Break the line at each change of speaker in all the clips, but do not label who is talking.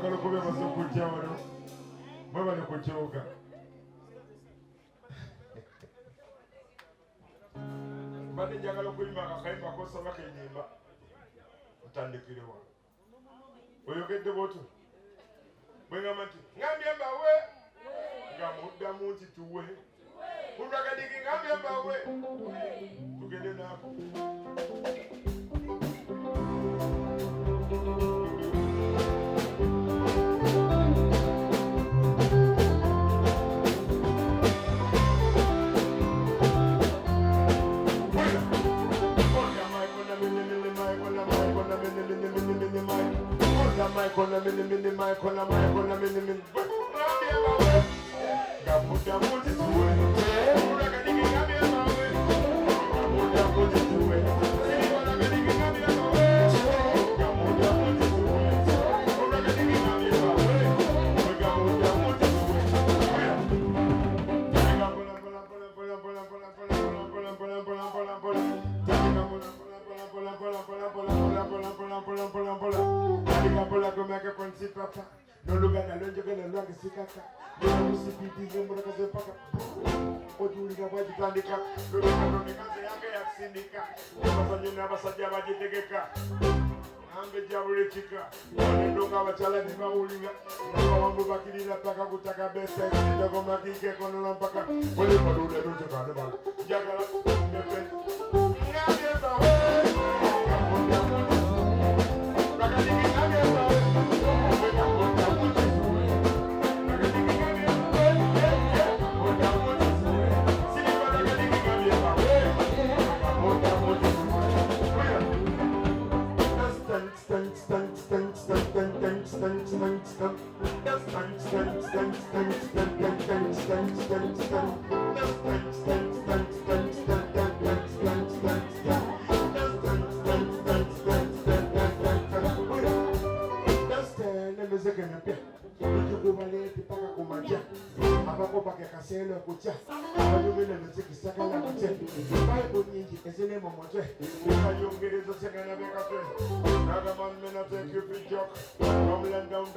njagala kube basokujja wano mwe bali ku kibuga mbadde njagala okuyimba akakayimba kosaba kenyimba otandikirewa oyogedde bwotyo bwengamba nti ngambye mbawe nga muddamu nti tuwe ulwagadiki ngambye mbawe tugende naako Kona mini mini mai kona mai kona mini mini ngambye mbawe nga muddamu nti tuwe ulwagadiki ngambye mbawe nga muddamu nti tuwe ulwagadiki ngambye mbawe nga muddamu nti tuwe ulwagadiki ngambye mbawe nga muddamu nti tuwe Pola come a consi papa, non lo gana lo gioca nel luogo si cacca, non si piti in una casa pacca, o tu riga vai di candica, lo gana mi casa anche a sindica, non so niente abbastanza va di tegeca, anche già vuole cica, non lo gava chala di maulinga, non lo va chi la pacca butta besta, non come a chi che con una pacca, vuole valore non giocare male, giagala,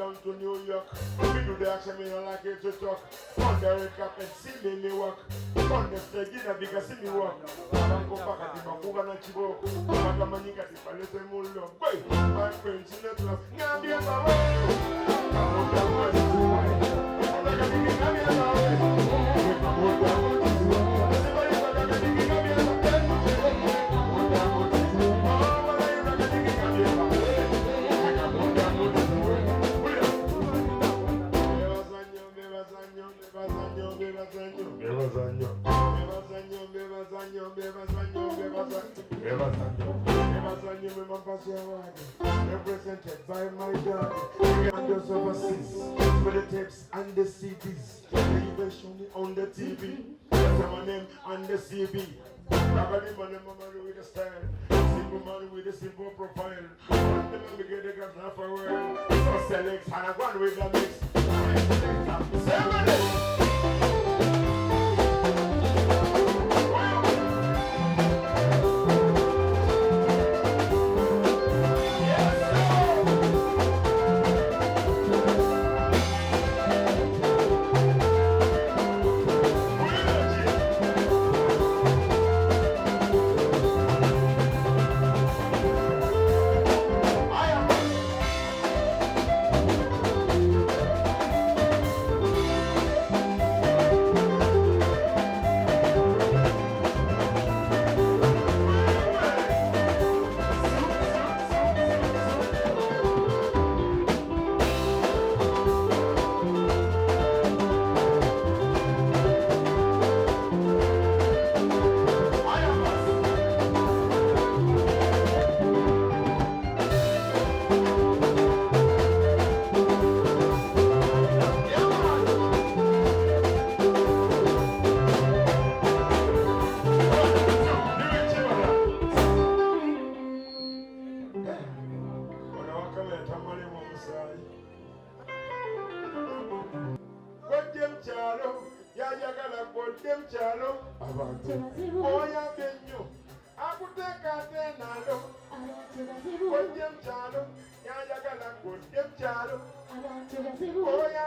down to New York. We do the action, me don't like it to talk. On the recap and see me work. On the stage, because see me work. I'm going back at the Makuga and Chibo. I'm going to get the Palette Mulo. Wait, my friends in the club. Gambia, I'm going to do it. I'm going to do represented by my dad and those overseas for the tapes and the CDs. Even show me on the TV. That's my name on the CB. Probably man with a style, simple man with a simple profile. One time we get the guns half a world. So select and I run with the mix. 7 days.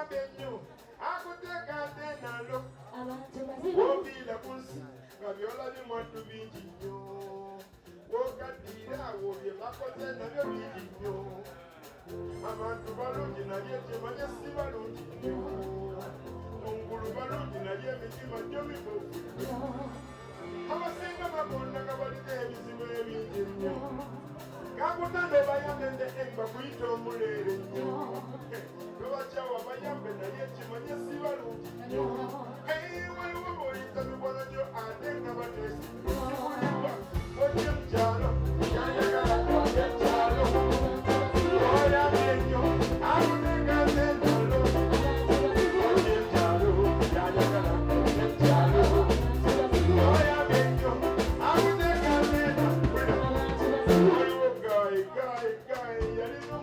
benyo akuteka tenalo obila kunsi ngabyola bimwatu bingi nnyo wokadira awo bye bakoze nabyo bingi nnyo abantu balungi naye ekimanye si balungi nnyo ongulu balungi naye emitima gyo mibovu nnyo abasinga bagonda nga baliko ebizibu ebingi nnyo kakutanda bayambende emba kuyita omuleere nnyo lwebakyawa bayambe naye ekimanye si balungi nnyo waliwo boyita mibwana gyo ate nga bateesi ojje mukyalo yayagala ojje mukyalo oyambye nnyo akuteka sentalo ojje mukyalo yayagala ojje mukyalo oyambye nnyo akuteka sentalo waliwo gayi yalina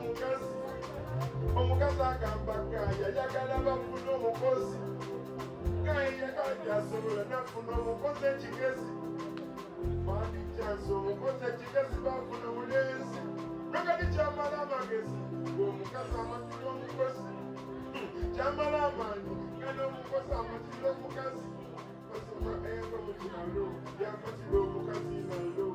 omukazi agamba gayi yayagala bafuna omukozi gayi yakajjasobola nafuna omukozi ekigezi bandikyansi omukozi ekigezi bafuna obulenzi nakati kyamala amagezi ng'omukazi amatula omukozi kyamala amaanyi kandi omukozi amatula omukazi basoma engo mu kyalo yamatira omukazi nalo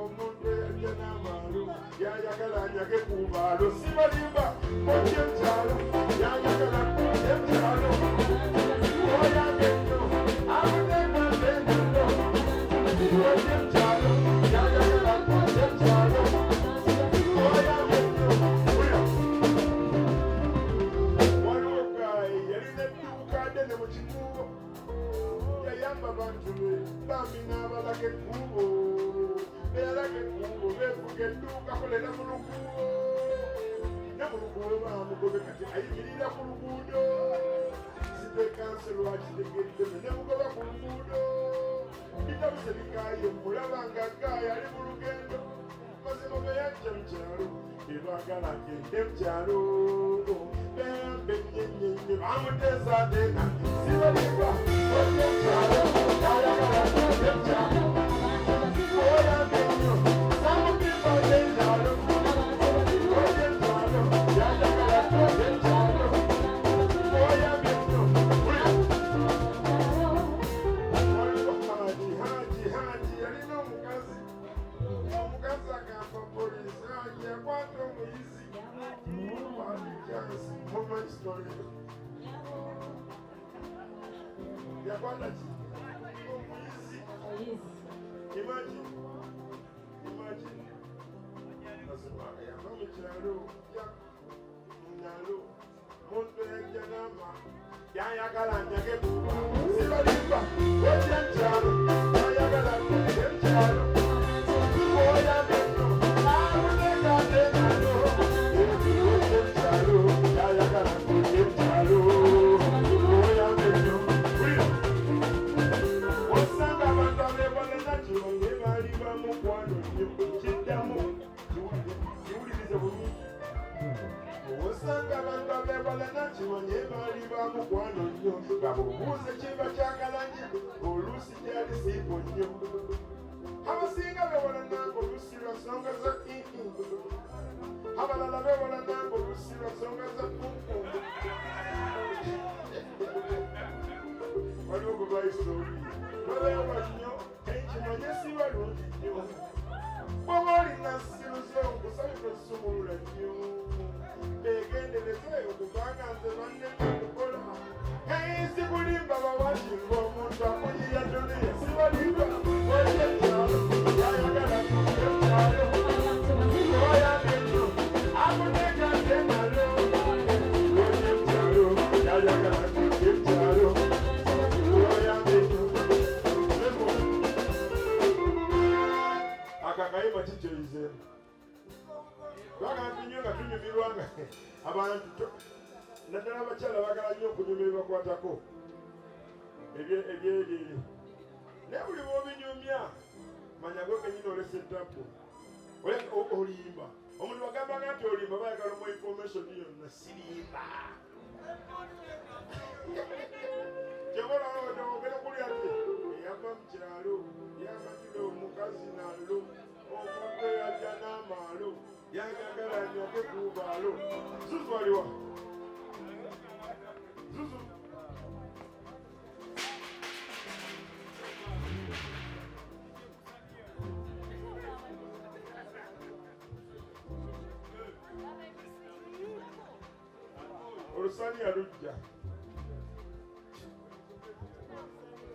omuntu eyalya n'amaalo yayagala anyage ku baalo sibalimba ojje mukyalo yayagala ojje mukyalo oyambe nnyo akuteka sentalo ojje mukyalo yayagala ojje mukyalo oyambe nnyo waliwo gayi yalina edduuka ddene mu kikuubo yayamba bantu be bambi n'abalaga ekkuubo beyalaga ekkuubo beefuga edduuka kolera mu luguubo ne mu luguubo bamugobe kati ayimirira ku luguudo sipekanse lwakitegeddeme ne mugoba ku luguudo bitabuse bikaye mulaba nga gaaya ali mu lugendo mazima be yajja mu kyalo ebagala agende mu kyalo beyambe nnyenyenye bamuteesa ateena sibalimba ojje mu kyalo yayagala ojje mu kyalo oyambe nnyo samugimba ojje mu kyalo ojje mu kyalo yayagala ojje mu kyalo oyambe nnyo waliwo haji yalina omukazi agamba polisi haji yakwata omuyizi bandikyansi mumanyi story yakwata ki omuyizi imagine yava mu kyalo munyalo muntu yajja n'ama yayagala anyage kuba sibalimba ojje mukyalo yayagala ojje mukyalo oyambe nnyo akuteka sentalo ojje mukyalo yayagala ojje mukyalo oyambe nnyo osanga abantu abeebalana kirombe baali bamukwano nnyo kiddamu kiwulirize bulungi osanga abantu abeebalana kimanye baali bamukwano nnyo babubuuze kiba kyagalanyi oluusi gyali siipo nnyo abasinga beewalana ng'oluusi lwa nsonga za abalala beewalana ng'oluusi lwa nsonga za waliwo gwe bayisooli babeewa nnyo ekimanye si balungi nnyo bw'oba olina siruze okusabika okusumulula nnyo beegendereze okubanga nze banne okukola sikulimba bawakinga omuntu akuyiya duniya sibalimba ojje mukyalo yayagala ojje mukyalo oyambe nnyo akuteka sentalo ojje mukyalo yayagala ojje mukyalo oyambe nnyo akakayimba kikyoyizeemu bagambye nnyo nga tunyumirwa nga abantu naddala abakyala bagala nnyo okunyuma ebibakwatako ebyeriri naye buli bwobinyumya manya gwe kenyini olesa ettapu olimba omuntu bagambanga nti olimba bayagala mu information yonna sirimba kyebolaogera kulya ti eyava mu kyalo yamatira omukazi nalo omuntu eyajja n'amaalo yagagala anyage ku baalo zuzwaliwa olusani yalujja